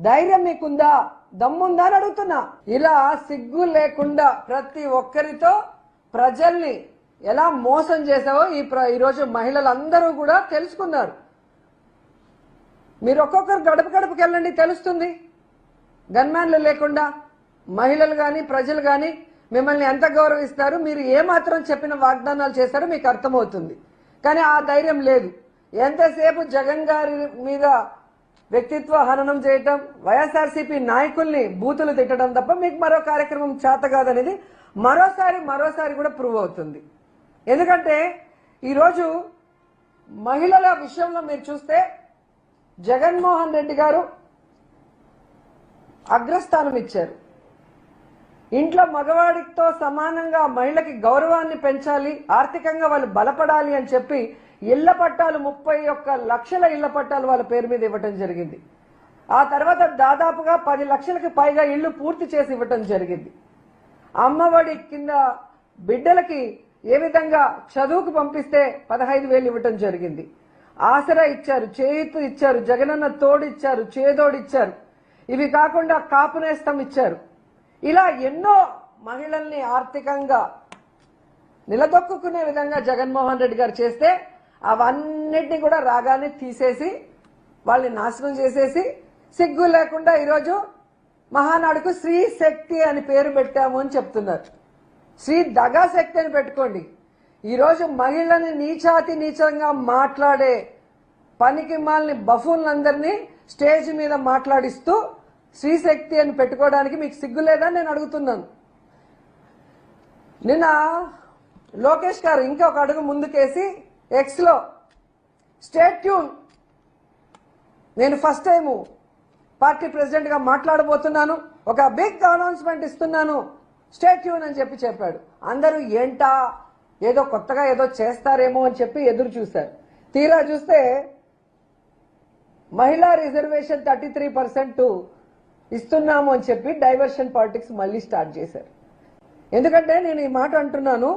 ధైర్యం మీకుందా, దమ్ముందా అని అడుగుతున్నా. ఇలా సిగ్గు లేకుండా ప్రతి ఒక్కరితో ప్రజల్ని ఎలా మోసం చేసావో ఈరోజు మహిళలందరూ కూడా తెలుసుకున్నారు. మీరు ఒక్కొక్కరు గడప గడపకి వెళ్ళండి, తెలుస్తుంది. గన్మ్యాన్లు లేకుండా మహిళలు కానీ ప్రజలు కానీ మిమ్మల్ని ఎంత గౌరవిస్తారు, మీరు ఏమాత్రం చెప్పిన వాగ్దానాలు చేస్తారో మీకు అర్థమవుతుంది. కానీ ఆ ధైర్యం లేదు. ఎంతసేపు జగన్ గారి మీద వ్యక్తిత్వ హననం చేయటం, వైఎస్ఆర్సీపీ నాయకుల్ని బూతులు తిట్టడం తప్ప మీకు మరో కార్యక్రమం చేత కాదనేది మరోసారి కూడా ప్రూవ్ అవుతుంది. ఎందుకంటే ఈరోజు మహిళల విషయంలో మీరు చూస్తే జగన్మోహన్ రెడ్డి గారు అగ్రస్థానం ఇచ్చారు. ఇంట్లో మగవాడితో సమానంగా మహిళకి గౌరవాన్ని పెంచాలి, ఆర్థికంగా వాళ్ళు బలపడాలి అని చెప్పి ఇళ్ల పట్టాలు 31 లక్షల ఇళ్ల పట్టాలు వాళ్ళ పేరు మీద ఇవ్వటం జరిగింది. ఆ తర్వాత దాదాపుగా 10 లక్షలకు పైగా ఇళ్లు పూర్తి చేసి ఇవ్వటం జరిగింది. అమ్మఒడి కింద బిడ్డలకి ఏ విధంగా చదువుకు పంపిస్తే 15,000 ఇవ్వటం జరిగింది. ఆసరా ఇచ్చారు, చేయూత ఇచ్చారు, జగనన్న తోడు ఇచ్చారు, చేదోడు ఇచ్చారు. ఇవి కాకుండా కాపు నేస్తం ఇచ్చారు. ఇలా ఎన్నో మహిళల్ని ఆర్థికంగా నిలదొక్కునే విధంగా జగన్మోహన్ రెడ్డి గారు చేస్తే అవన్నిటిని కూడా రాగానే తీసేసి వాళ్ళని నాశనం చేసేసి సిగ్గు లేకుండా ఈరోజు మహానాడుకు శ్రీ శక్తి అని పేరు పెట్టాము అని చెప్తున్నారు. శ్రీ దగా శక్తి అని పెట్టుకోండి. ఈరోజు మహిళని నీచంగా మాట్లాడే పనికి మాలిన బఫూన్లందరినీ స్టేజ్ మీద మాట్లాడిస్తూ శ్రీశక్తి అని పెట్టుకోవడానికి మీకు సిగ్గు లేదా నేను అడుగుతున్నాను. నిన్న లోకేష్ గారు ఇంకొక అడుగు ముందుకేసి ఎక్స్ లో స్టేట్ ట్యూన్, నేను ఫస్ట్ టైం పార్టీ ప్రెసిడెంట్ గా మాట్లాడబోతున్నాను, ఒక బిగ్ అనౌన్స్మెంట్ ఇస్తున్నాను, స్టేట్ ట్యూన్ అని చెప్పాడు. అందరూ ఏంటా, ఏదో కొత్తగా ఏదో చేస్తారేమో అని చెప్పి ఎదురు చూశారు. తీరా చూస్తే మహిళా రిజర్వేషన్ 33% ఇస్తున్నాము అని చెప్పి డైవర్షన్ పాలిటిక్స్ మళ్ళీ స్టార్ట్ చేశారు. ఎందుకంటే నేను ఈ మాట అంటున్నాను,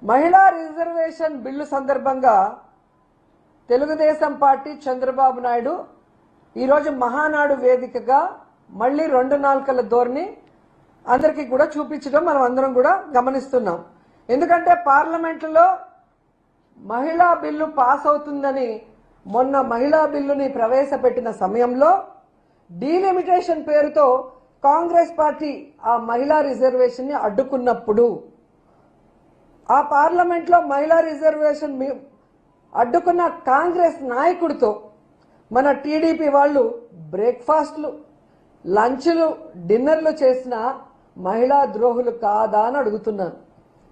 మహిళా రిజర్వేషన్ బిల్లు సందర్భంగా తెలుగుదేశం పార్టీ చంద్రబాబు నాయుడు ఈరోజు మహానాడు వేదికగా మళ్ళీ 2 నాల్కల ధోరణి అందరికీ కూడా చూపించడం మనం అందరం కూడా గమనిస్తున్నాం. ఎందుకంటే పార్లమెంట్లో మహిళా బిల్లు పాస్ అవుతుందని మొన్న మహిళా బిల్లుని ప్రవేశపెట్టిన సమయంలో డీలిమిటేషన్ పేరుతో కాంగ్రెస్ పార్టీ ఆ మహిళా రిజర్వేషన్ ని అడ్డుకున్నప్పుడు ఆ పార్లమెంట్ లో మహిళా రిజర్వేషన్ అడ్డుకున్న కాంగ్రెస్ నాయకుడితో మన టీడీపీ వాళ్ళు బ్రేక్ఫాస్ట్లు, లంచ్లు, డిన్నర్లు చేసిన మహిళా ద్రోహులు కాదా అని అడుగుతున్నాను.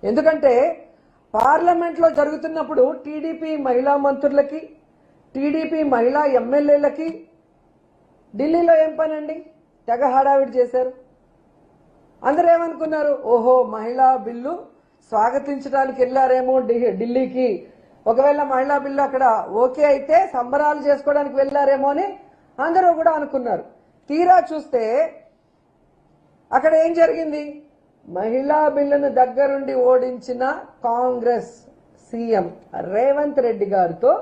ఎందుకంటే పార్లమెంట్ లో జరుగుతున్నప్పుడు టీడీపీ మహిళా మంత్రులకి, టీడీపీ మహిళా ఎమ్మెల్యేలకి ఢిల్లీలో ఏం పనండి, తెగ హడావిడి చేశారు. అందరూ ఏమనుకున్నారు, ఓహో మహిళా బిల్లు స్వాగతించడానికి వెళ్లారేమో ఢిల్లీకి, ఒకవేళ మహిళా బిల్లు అక్కడ ఓకే అయితే సంబరాలు చేసుకోవడానికి వెళ్లారేమో అని అందరూ కూడా అనుకున్నారు. తీరా చూస్తే అక్కడ ఏం జరిగింది, మహిళా బిల్లును దగ్గరుండి ఓడించిన కాంగ్రెస్ సీఎం రేవంత్ రెడ్డి గారితో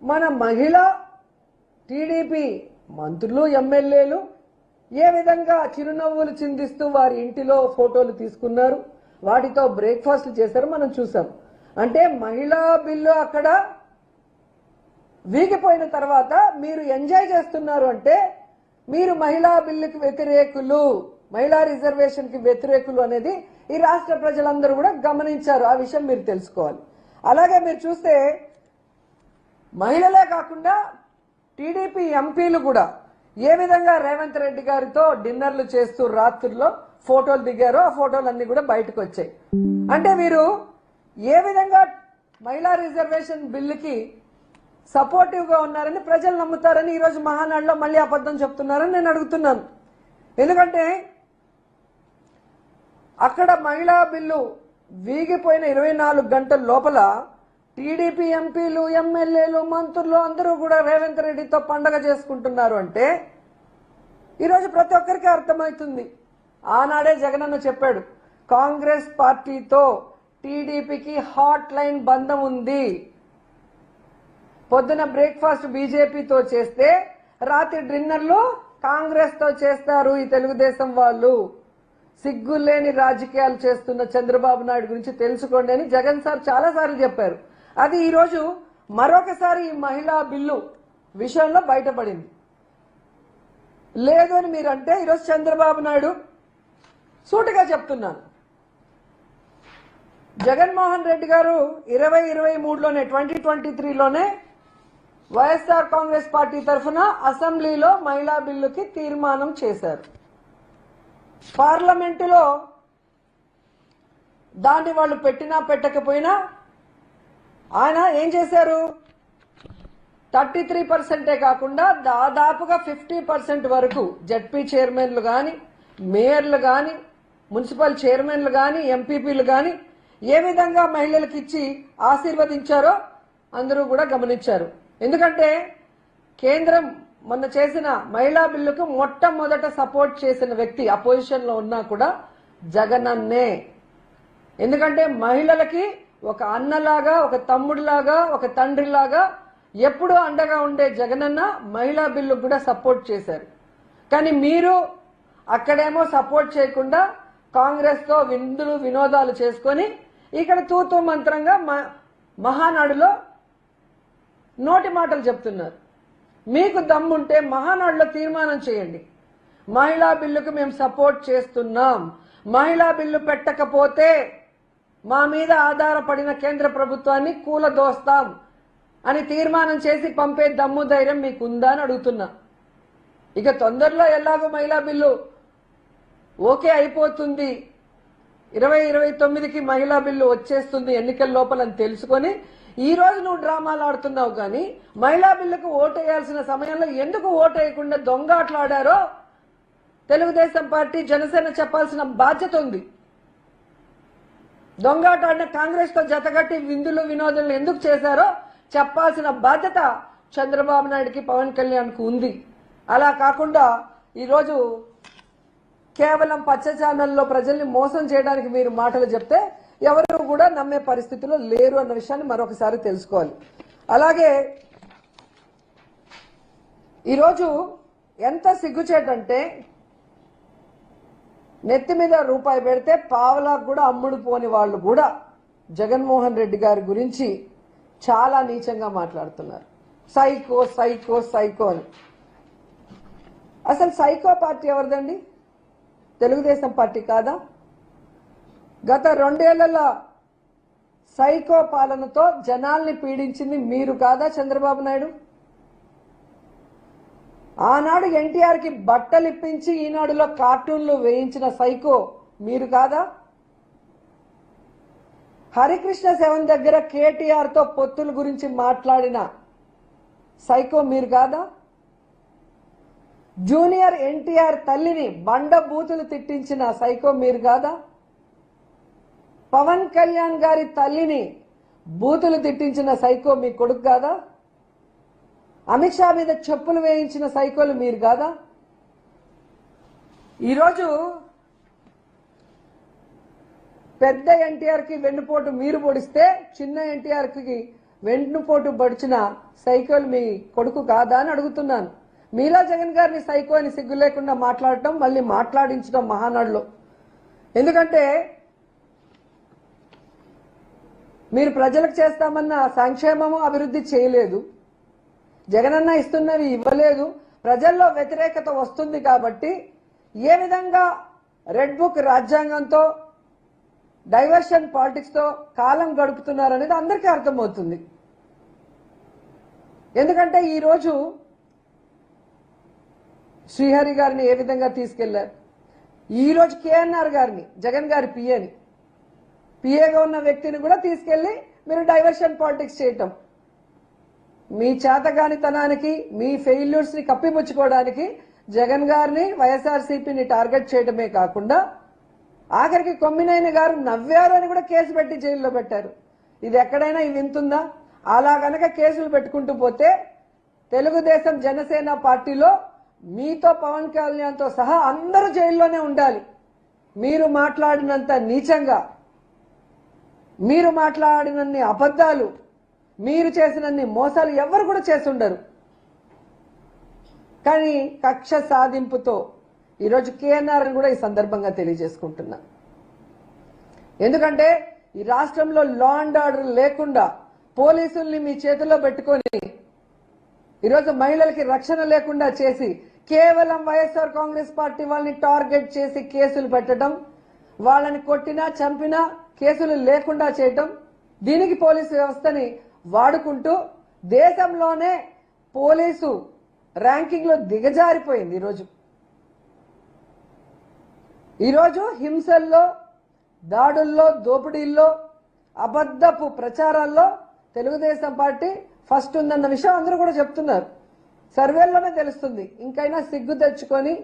మన మహిళా టీడీపీ మంత్రులు, ఎమ్మెల్యేలు ఏ విధంగా చిరునవ్వులు చిందిస్తూ వారి ఇంటిలో ఫోటోలు తీసుకున్నారు, వాటితో బ్రేక్ఫాస్ట్లు చేశారు మనం చూసాం. అంటే మహిళా బిల్లు అక్కడ వీగిపోయిన తర్వాత మీరు ఎంజాయ్ చేస్తున్నారు అంటే మీరు మహిళా బిల్లుకి వ్యతిరేకులు, మహిళా రిజర్వేషన్ కి వ్యతిరేకులు అనేది ఈ రాష్ట్ర ప్రజలందరూ కూడా గమనించారు. ఆ విషయం మీరు తెలుసుకోవాలి. అలాగే మీరు చూస్తే మహిళలే కాకుండా టీడీపీ ఎంపీలు కూడా ఏ విధంగా రేవంత్ రెడ్డి గారితో డిన్నర్లు చేస్తూ రాత్రుల్లో ఫోటోలు దిగారో ఆ ఫోటోలన్నీ కూడా బయటకు వచ్చాయి. అంటే వీరు ఏ విధంగా మహిళా రిజర్వేషన్ బిల్లుకి సపోర్టివ్ గా ఉన్నారని ప్రజలు నమ్ముతారని ఈరోజు మహానాడులో మళ్ళీ అబద్ధం చెప్తున్నారని నేను అడుగుతున్నాను. ఎందుకంటే అక్కడ మహిళా బిల్లు వీగిపోయిన 24 గంటల లోపల టీడీపీ ఎంపీలు, ఎమ్మెల్యేలు, మంత్రులు అందరూ కూడా రేవంత్ రెడ్డితో పండగ చేసుకుంటున్నారు అంటే ఈరోజు ప్రతి ఒక్కరికి అర్థమవుతుంది. ఆనాడే జగనన్న చెప్పాడు, కాంగ్రెస్ పార్టీతో టీడీపీకి హాట్ లైన్ బంధం ఉంది. పొద్దున బ్రేక్ఫాస్ట్ బీజేపీతో చేస్తే రాత్రి డిన్నర్లు కాంగ్రెస్ తో చేస్తారు ఈ తెలుగుదేశం వాళ్ళు. సిగ్గులేని రాజకీయాలు చేస్తున్న చంద్రబాబు నాయుడు గురించి తెలుసుకోండి అని జగన్ సార్ చాలా సార్లు చెప్పారు. అది ఈరోజు మరొకసారి ఈ మహిళా బిల్లు విషయంలో బయటపడింది. లేదు అని మీరంటే ఈరోజు చంద్రబాబు నాయుడు సూటిగా చెప్తున్నాను, జగన్మోహన్ రెడ్డి గారు 2023లోనే 2023లోనే వైఎస్ఆర్ కాంగ్రెస్ పార్టీ తరఫున అసెంబ్లీలో మహిళా బిల్లుకి తీర్మానం చేశారు. పార్లమెంటులో దాన్ని వాళ్ళు పెట్టినా పెట్టకపోయినా ఆయన ఏం చేశారు, 33% కాకుండా దాదాపుగా 50% వరకు జడ్పీ చైర్మన్లు కానీ, మేయర్లు కానీ, మున్సిపల్ చైర్మన్లు కానీ, ఎంపీపీలు కానీ ఏ విధంగా మహిళలకు ఇచ్చి ఆశీర్వదించారో అందరూ కూడా గమనించారు. ఎందుకంటే కేంద్రం మొన్న చేసిన మహిళా బిల్లుకు మొట్టమొదట సపోర్ట్ చేసిన వ్యక్తి అపోజిషన్ లో ఉన్నా కూడా జగనన్నే. ఎందుకంటే మహిళలకి ఒక అన్నలాగా, ఒక తమ్ముడిలాగా, ఒక తండ్రిలాగా ఎప్పుడూ అండగా ఉండే జగనన్న మహిళా బిల్లుకు కూడా సపోర్ట్ చేశారు. కానీ మీరు అక్కడేమో సపోర్ట్ చేయకుండా కాంగ్రెస్ తో విందులు వినోదాలు చేసుకొని ఇక్కడ తూతూ మంత్రంగా మహానాడులో నోటి మాటలు చెప్తున్నారు. మీకు దమ్ముంటే మహానాడులో తీర్మానం చేయండి, మహిళా బిల్లుకు మేము సపోర్ట్ చేస్తున్నాం, మహిళా బిల్లు పెట్టకపోతే మా మీద ఆధారపడిన కేంద్ర ప్రభుత్వాన్ని కూలదోస్తాం అని తీర్మానం చేసి పంపే దమ్ము ధైర్యం మీకు ఉందా అని అడుగుతున్నా. ఇక తొందరలో ఎలాగో మహిళా బిల్లు ఓకే అయిపోతుంది, 2029కి మహిళా బిల్లు వచ్చేస్తుంది ఎన్నికల లోపల అని తెలుసుకొని ఈ రోజు నువ్వు డ్రామాలు ఆడుతున్నావు. కానీ మహిళా బిల్లుకు ఓటేయాల్సిన సమయంలో ఎందుకు ఓటేయకుండా దొంగ ఆటలాడారో తెలుగుదేశం పార్టీ, జనసేన చెప్పాల్సిన బాధ్యత ఉంది. దొంగాట ఆడిన కాంగ్రెస్ తో జతగట్టి విందులు వినోదాలు ఎందుకు చేశారో చెప్పాల్సిన బాధ్యత చంద్రబాబు నాయుడుకి, పవన్ కళ్యాణ్కు ఉంది. అలా కాకుండా ఈరోజు కేవలం పచ్చ ఛానల్లో ప్రజల్ని మోసం చేయడానికి మీరు మాటలు చెప్తే ఎవరు కూడా నమ్మే పరిస్థితిలో లేరు అన్న విషయాన్ని మరొకసారి తెలుసుకోవాలి. అలాగే ఈరోజు ఎంత సిగ్గుచేటంటే నెత్తి మీద రూపాయి పెడితే పావలాకు కూడా అమ్ముడు పోని వాళ్ళు కూడా జగన్మోహన్ రెడ్డి గారి గురించి చాలా నీచంగా మాట్లాడుతున్నారు. సైకో సైకో సైకో అని. అసలు సైకో పార్టీ ఎవరిదండి? తెలుగుదేశం పార్టీ కాదా? గత 2 ఏళ్లలో సైకో పాలనతో జనాల్ని పీడించింది మీరు కాదా చంద్రబాబు నాయుడు? ఆనాడు ఎన్టీఆర్కి బట్టలు ఇప్పించి ఈనాడులో కార్టూన్లు వేయించిన సైకో మీరు కాదా? హరికృష్ణ సెవెన్ దగ్గర కేటీఆర్ తో పొత్తుల గురించి మాట్లాడిన సైకో మీరు కాదా? జూనియర్ ఎన్టీఆర్ తల్లిని బండ బూతులు తిట్టించిన సైకో మీరు కాదా? పవన్ కళ్యాణ్ గారి తల్లిని బూతులు తిట్టించిన సైకో మీ కొడుకు కాదా? అమిత్ షా మీద చెప్పులు వేయించిన సైకోలు మీరు కాదా? ఈరోజు పెద్ద ఎన్టీఆర్కి వెన్నుపోటు మీరు పొడిస్తే చిన్న ఎన్టీఆర్కి వెన్నుపోటు పొడిచిన సైకోలు మీ కొడుకు కాదా అని అడుగుతున్నాను. మీలా జగన్ గారిని సైకో అని సిగ్గు లేకుండా మాట్లాడటం, మళ్ళీ మాట్లాడించడం మహానాడులో. ఎందుకంటే మీరు ప్రజలకు చేస్తామన్న సంక్షేమము అభివృద్ధి చేయలేదు, జగనన్న ఇస్తున్నవి ఇవ్వలేదు, ప్రజల్లో వ్యతిరేకత వస్తుంది. కాబట్టి ఏ విధంగా రెడ్ బుక్ రాజ్యాంగంతో డైవర్షన్ పాలిటిక్స్ తో కాలం గడుపుతున్నారనేది అందరికీ అర్థమవుతుంది. ఎందుకంటే ఈరోజు శ్రీహరి గారిని ఏ విధంగా తీసుకెళ్లారు, ఈరోజు కేఎన్ఆర్ గారిని, జగన్ గారి పిఏగా ఉన్న వ్యక్తిని కూడా తీసుకెళ్లి మీరు డైవర్షన్ పాలిటిక్స్ చేయటం, మీ చేతగానితనానికి, మీ ఫెయిల్యూర్స్ ని కప్పిపుచ్చుకోవడానికి జగన్ గారిని, వైఎస్ఆర్సీపీని టార్గెట్ చేయడమే కాకుండా ఆఖరికి కొమ్మినేని గారు నవ్వారు అని కూడా కేసు పెట్టి జైల్లో పెట్టారు. ఇది ఎక్కడైనా ఇది వింటుందా? అలా గనక కేసులు పెట్టుకుంటూ పోతే తెలుగుదేశం జనసేన పార్టీలో మీతో పవన్ కళ్యాణ్తో సహా అందరూ జైల్లోనే ఉండాలి. మీరు మాట్లాడినంత నీచంగా, మీరు మాట్లాడినన్ని అబద్ధాలు, మీరు చేసినన్ని మోసాలు ఎవరు కూడా చేసి ఉండరు. కానీ కక్ష సాధింపుతో ఈరోజు కేఎన్ఆర్ అని కూడా ఈ సందర్భంగా తెలియజేసుకుంటున్నా. ఎందుకంటే ఈ రాష్ట్రంలో లా అండ్ ఆర్డర్ లేకుండా పోలీసుల్ని మీ చేతుల్లో పెట్టుకొని ఈరోజు మహిళలకి రక్షణ లేకుండా చేసి కేవలం వైఎస్ఆర్ కాంగ్రెస్ పార్టీ వాళ్ళని టార్గెట్ చేసి కేసులు పెట్టడం, వాళ్ళని కొట్టినా చంపినా కేసులు లేకుండా చేయటం, దీనికి పోలీసు వ్యవస్థని వాడుకుంటూ దేశంలోనే పోలీసు ర్యాంకింగ్ లో దిగజారిపోయింది. ఈరోజు హింసల్లో, దాడుల్లో, దోపిడీల్లో, అబద్ధపు ప్రచారాల్లో తెలుగుదేశం పార్టీ ఫస్ట్ ఉందన్న విషయం అందరూ కూడా చెప్తున్నారు. సర్వేల్లోనే తెలుస్తుంది. ఇంకైనా సిగ్గు తెచ్చుకొని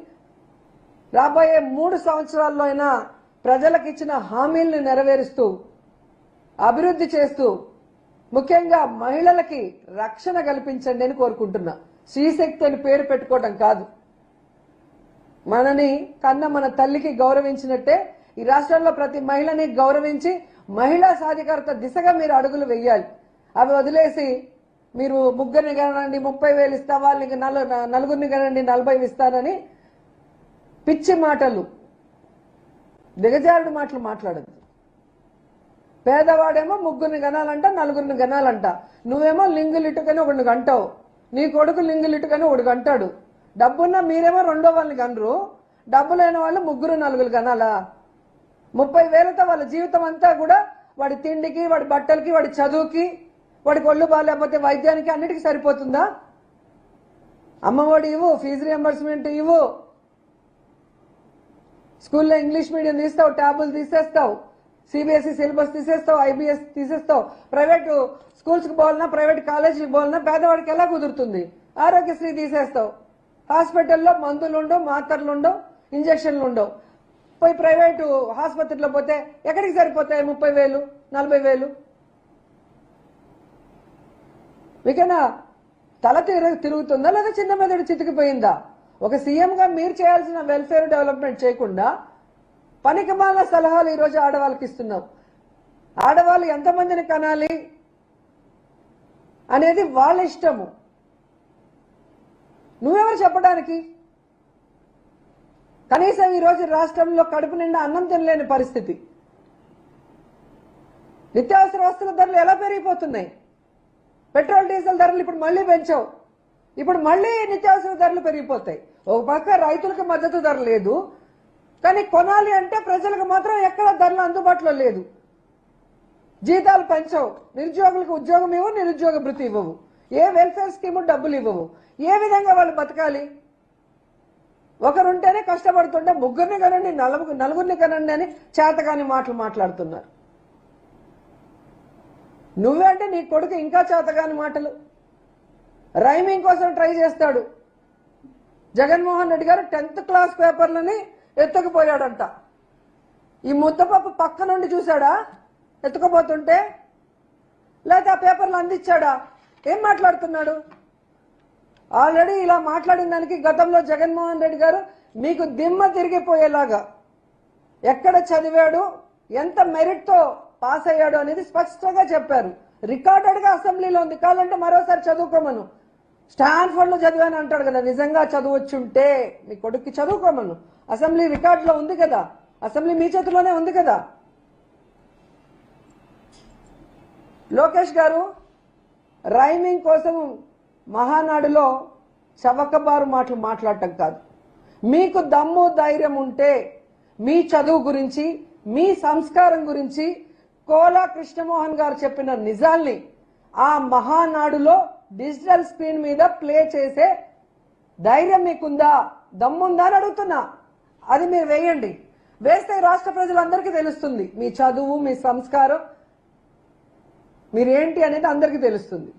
రాబోయే 3 సంవత్సరాల్లో అయినా ప్రజలకు ఇచ్చిన హామీలను నెరవేరుస్తూ అభివృద్ధి చేస్తూ ముఖ్యంగా మహిళలకి రక్షణ కల్పించండి అని కోరుకుంటున్నా. శ్రీశక్తి అని పేరు పెట్టుకోవటం కాదు. మనని కన్న మన తల్లికి గౌరవించినట్టే ఈ రాష్ట్రంలో ప్రతి మహిళని గౌరవించి మహిళా సాధికారత దిశగా మీరు అడుగులు వెయ్యాలి. అవి వదిలేసి మీరు ముగ్గురిని కనండి 30,000 ఇస్తా, వాళ్ళకి నలుగురిని కనండి 40 ఇస్తానని పిచ్చి మాటలు, దిగజారుడు మాటలు మాట్లాడదు. పేదవాడేమో ముగ్గురిని గనాలంట, నలుగురిని గనాలంట. నువ్వేమో లింగులిట్టుకని ఒకడిని గంటావు, నీ కొడుకు లింగులిట్టుకని ఒకడు గంటాడు. డబ్బున్న మీరేమో రెండో వాళ్ళని గనరు, డబ్బు లేని వాళ్ళు 3, 4 గనాలా? 30,000తో వాళ్ళ జీవితం అంతా కూడా వాడి తిండికి, వాడి బట్టలకి, వాడి చదువుకి, వాడికి ఒళ్ళు బాగాలేకపోతే వైద్యానికి అన్నిటికీ సరిపోతుందా? అమ్మఒడి ఇవ్వు, ఫీజు రియంబర్స్మెంట్ ఇవ్వు, స్కూల్లో ఇంగ్లీష్ మీడియం తీస్తావు, ట్యాబులు తీసేస్తావు, సిబిఎస్ఈ సిలబస్ తీసేస్తావు, ఐబీఎస్ తీసేస్తావు, ప్రైవేటు స్కూల్స్కి పోవాలన్నా, ప్రైవేట్ కాలేజీకి పోవాలన్నా పేదవాడికి ఎలా కుదురుతుంది? ఆరోగ్యశ్రీ తీసేస్తావు, హాస్పిటల్లో మందులు ఉండవు, మాత్రలు ఉండవు, ఇంజక్షన్లు ఉండవు. పోయి ప్రైవేటు ఆసుపత్రిలో పోతే ఎక్కడికి సరిపోతాయి 30,000, 40,000? మీకైనా తల తిరుగుతుందా లేదా చిన్న మెదడు చితికిపోయిందా? ఒక సీఎంగా మీరు చేయాల్సిన వెల్ఫేర్ డెవలప్మెంట్ చేయకుండా పనికిమాల సలహాలు ఈరోజు ఆడవాళ్ళకి ఇస్తున్నావు. ఆడవాళ్ళు ఎంతమందిని కనాలి అనేది వాళ్ళ ఇష్టము. నువ్వెవరు చెప్పడానికి? కనీసం ఈరోజు రాష్ట్రంలో కడుపు నిండా అన్నం తినలేని పరిస్థితి. నిత్యావసర వస్తువుల ధరలు ఎలా పెరిగిపోతున్నాయి? పెట్రోల్ డీజిల్ ధరలు ఇప్పుడు మళ్ళీ పెంచావు, ఇప్పుడు మళ్ళీ నిత్యావసర ధరలు పెరిగిపోతాయి. ఒక పక్క రైతులకు మద్దతు ధర లేదు, కానీ కొనాలి అంటే ప్రజలకు మాత్రం ఎక్కడ ధరలు అందుబాటులో లేదు. జీతాలు పెంచవు, నిరుద్యోగులకు ఉద్యోగం ఇవ్వవు, నిరుద్యోగ భృతి ఇవ్వవు, ఏ వెల్ఫేర్ స్కీము డబ్బులు ఇవ్వవు. ఏ విధంగా వాళ్ళు బతకాలి? ఒకరుంటేనే కష్టపడుతుంటే ముగ్గురిని కనండి, నలుగురిని కనండి అని చేతకాని మాటలు మాట్లాడుతున్నారు. నువ్వే అంటే నీ కొడుకు ఇంకా చేతకాని మాటలు. రైమింగ్ కోసం ట్రై చేస్తాడు. జగన్మోహన్ రెడ్డి గారు 10th క్లాస్ పేపర్లని ఎత్తుకుపోయాడంట. ఈ ముద్దపప్పు పక్క నుండి చూశాడా ఎత్తుకుపోతుంటే? లేకపోతే ఆ పేపర్లు అందించాడా? ఏం మాట్లాడుతున్నాడు? ఆల్రెడీ ఇలా మాట్లాడిన దానికి గతంలో జగన్మోహన్ రెడ్డి గారు మీకు దిమ్మ తిరిగిపోయేలాగా ఎక్కడ చదివాడు, ఎంత మెరిట్తో పాస్ అయ్యాడు అనేది స్పష్టంగా చెప్పారు. రికార్డెడ్ గా అసెంబ్లీలో ఉంది. కావాలంటే మరోసారి చదువుకోమను. స్టాన్ఫర్డ్ లో చదివాను అంటాడు కదా, నిజంగా చదువొచ్చుంటే మీ కొడుక్కి చదువుకోమను. అసెంబ్లీ రికార్డులో ఉంది కదా, అసెంబ్లీ మీ చేతిలోనే ఉంది కదా. లోకేష్ గారు రైమింగ్ కోసం మహానాడులో చవకబారు మాటలు మాట్లాడటం కాదు. మీకు దమ్ము ధైర్యం ఉంటే మీ చదువు గురించి, మీ సంస్కారం గురించి కోలా కృష్ణమోహన్ గారు చెప్పిన నిజాల్ని ఆ మహానాడులో డిజిటల్ స్క్రీన్ మీద ప్లే చేసే ధైర్యం మీకుందా, దమ్ముందా అని అడుగుతున్నా. అది మీరు వేయండి. వేస్తే రాష్ట్ర ప్రజలందరికీ తెలుస్తుంది మీ చదువు, మీ సంస్కారం, మీరేంటి అనేది అందరికీ తెలుస్తుంది.